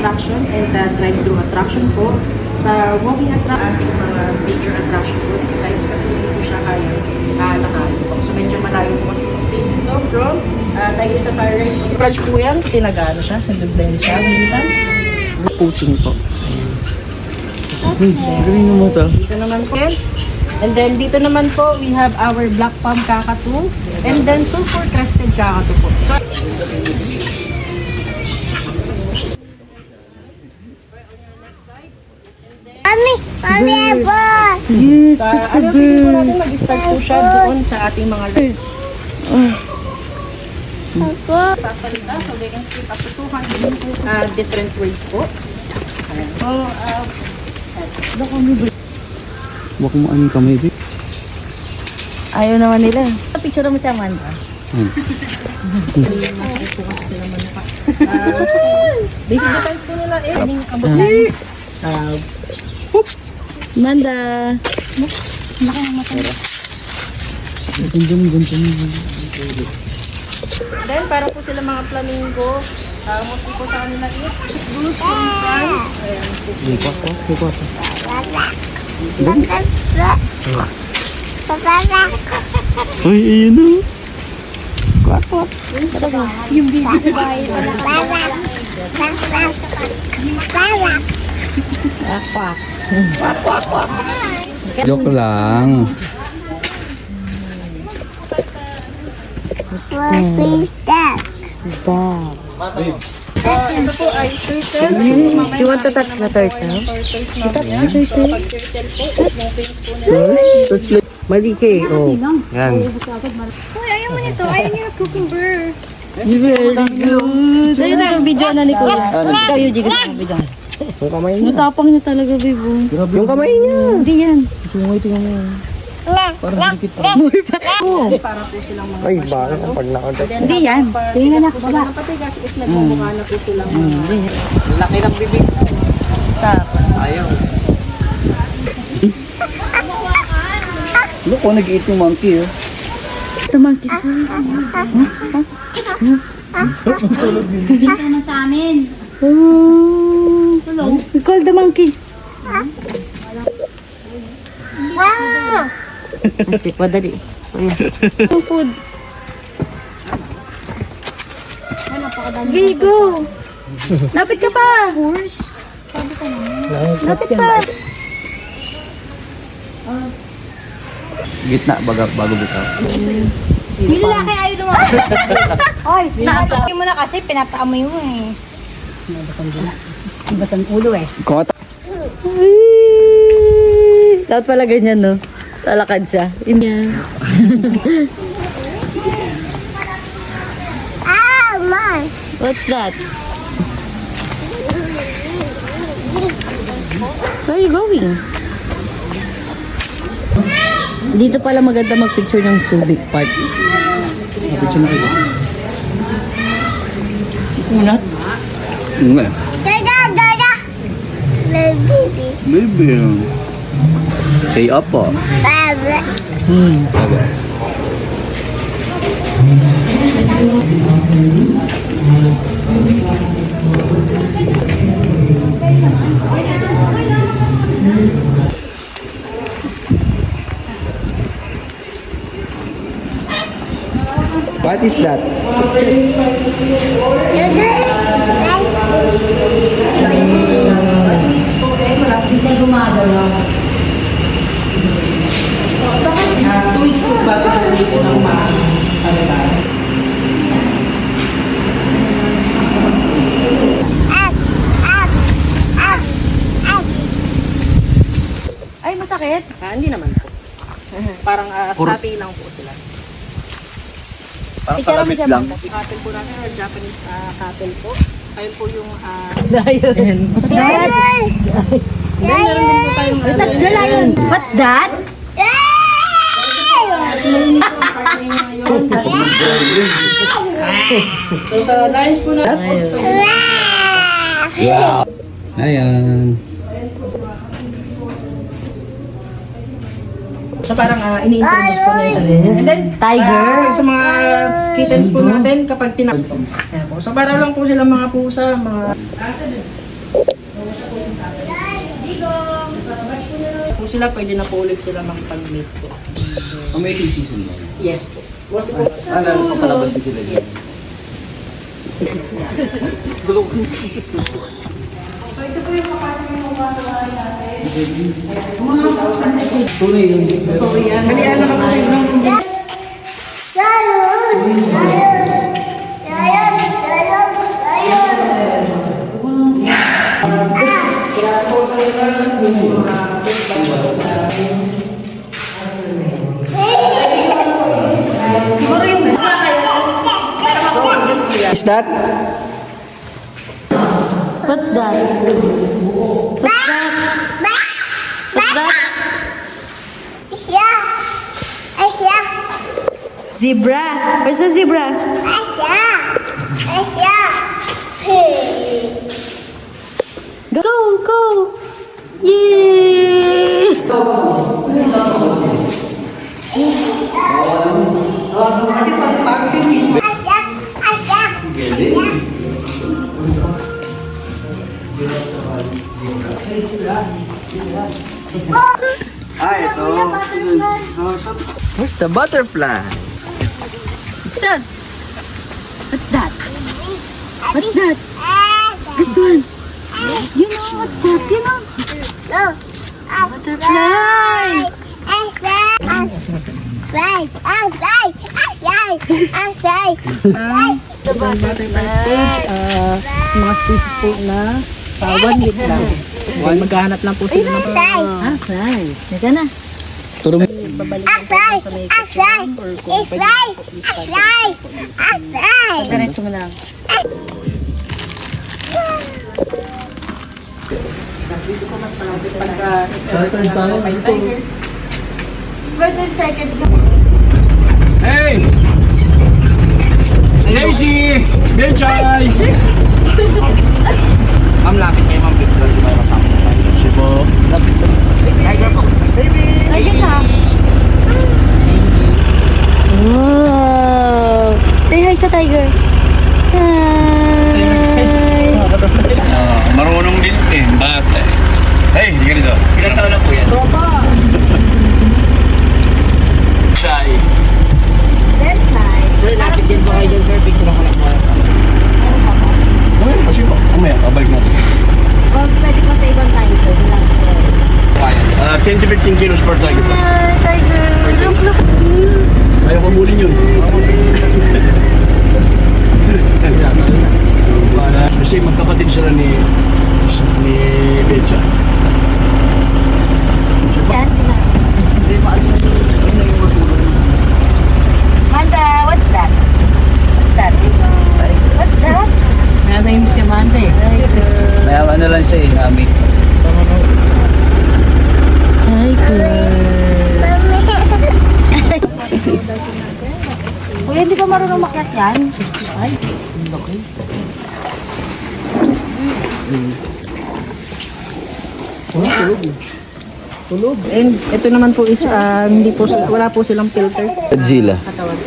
attraction and the drive-thru attraction po. Sa walking attraction, ating mga major attraction po sites kasi hindi po siya kaya nakain po. So medyo malayo po kasi yung space nito from Tiger Safari. Crunch po yan kasi nag-ano siya, sandudlen siya. Minsan, poaching po. Galing mo ito. Dito naman po. And then dito naman po, we have our black palm kakatu. And then sulfur crusted kakatu po. So, Yes, ano that's a pili po bird. natin mag-start po siya doon sa ating mga sasalita. So they can speak up to 200 different words po. Ayan. So, Baka mo anong kamay, babe. Ayaw naman nila. Picture mo siya, Amanda. masakit po kasi sila manuka. Basic defense po nila eh. Aning kabutan. Amanda. Then, para po sila mga flamingo, mostly po sa kanila is blues from France. Ayan po. Ay, ayun na. Yung baby sa bahay. Joke lang. Ito po ay turtle. You want to touch the turtle? Turtles na yan. So, pag turtle po, smoking po nila. Mali kay. Oh. Yan. Uy, ayaw mo nito. Ayaw niya cucumber. Very good. Ayun na, video na ni Kuya. Ikaw, Yuji, gusto mo video. Yung kamay niya. Matapang niya talaga, Bibo. Yung kamay niya. Hindi yan. Tingnan mo. Parang dikit pa. Oo. Para po silang mga Ay, bakit kapag nakagat? Hindi yan. Tingnan na, baba. Ang patigas is nagmumukha na po silang mga Laki ng bibig. Tap. Ayaw. Look, nag-eat yung monkey, oh. Gusto monkey. Dito naman sa amin. Oh. We call the monkey. Wow! Asip, padali. Food. Vigo! Lapit ka pa! Horse? Lapit pa! Gitna, bago bitaw. Yung lalaki ayaw naman. Oy, nakatakin mo na kasi pinapaamoy mo eh. Basang ulo eh. Kota. Dapat pala ganyan, no? Lalakad siya. Yan. What's that? Where are you going? Dito pala maganda mag-picture ng Subic Park. Picture mo kayo. Unat? Nga. Baby. Say up, po. Okay. What is that? Kasi gumagalaw. 2 weeks po bago 2 weeks ng Ay, masakit? hindi naman po. Parang happy lang po sila. Parang Picture mo palamit siya, lang. Manda. Cattle po natin or Japanese cattle po. Ayun po yung Lion. What's that? then meron din po tayong That's the lion. What's that? So sa lions po natin Ayan. so parang ini-introduce po nila sa and then Tiger. sa mga kittens po natin kapag tinak. Ayan po. So para lang po sila mga pusa, mga sila, pwede na po ulit sila makipag-meet po. May season ba? Yes po. Mostly po. Papalabas din sila dyan. So ito po yung kapatid yung kasawahan natin. Tunay yun. Totoo yan. Halian na ka po sa inyong Siguro yung buka kayo. Is that? What's that? What's that? What's that? Zebra. Where's the zebra? Go, go. Yay! Ito. Where's the butterfly? Dad, what's that? What's that? This one. You know what's that? You know? Butterfly. mga species po na 1 week lang. Maghahanap lang po sila ng Fly. Teka na. Turo mo. Diretso mo lang. Tapos dito po mas malapit pagka tiger. First and second. Hey! Daisy! Bechay! Ma'am, lapit kayo ma'am. Bigla di ba kasama ko tayo? Sibo. Tiger box. Baby! Tiger ka. Wow! Say hi sa tiger. Hi! Marunong din eh. Bakit? Hey, hindi ka dito. Ilang taon na po yan? Tropa! Shy. Well, hi. Sir, lapit din po kayo dyan, sir. Picture ako lang po. Okay, kasi ba? Kumaya, kabalik natin. O, pwede pa sa ibang tiger. 10 to 15 kilos per tiger. Tiger! Look, look. Ayaw ko bulin yun. Kasi magkapatid sila ni Becha. Yan. Manda, what's that? What's that? What's that? Kaya yung si Amanda eh. Tiger. Kaya ano lang siya eh, na-miss. Kuya, hindi ka marunong makyat yan? Ay, laki. Tulog. And ito naman po is, hindi po, wala po silang filter. Godzilla. Katawan.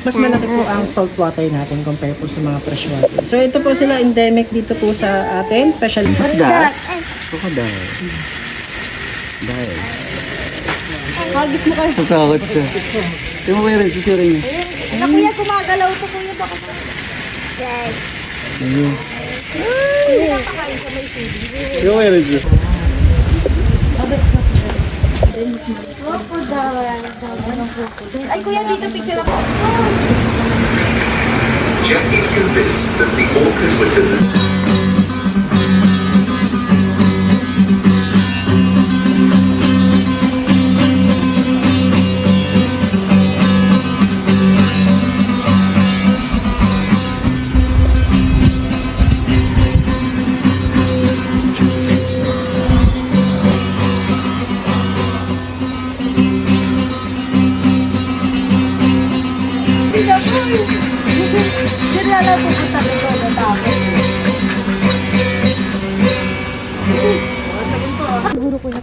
Mas malaki po ang salt water natin compare po sa mga fresh water. So ito po sila endemic dito po sa atin, special. What's that? Crocodile. Dahil. Hagis mo kayo. Natakot siya. Yung mo meron, susurin niya. Na kuya, gumagalaw to kuya. Baka sa... Yung meron siya. Ay kuya, dito picture ako. Jack is convinced that the orcas were delivered. Hindi na lang pupunta dito na tapos. Siguro ko na.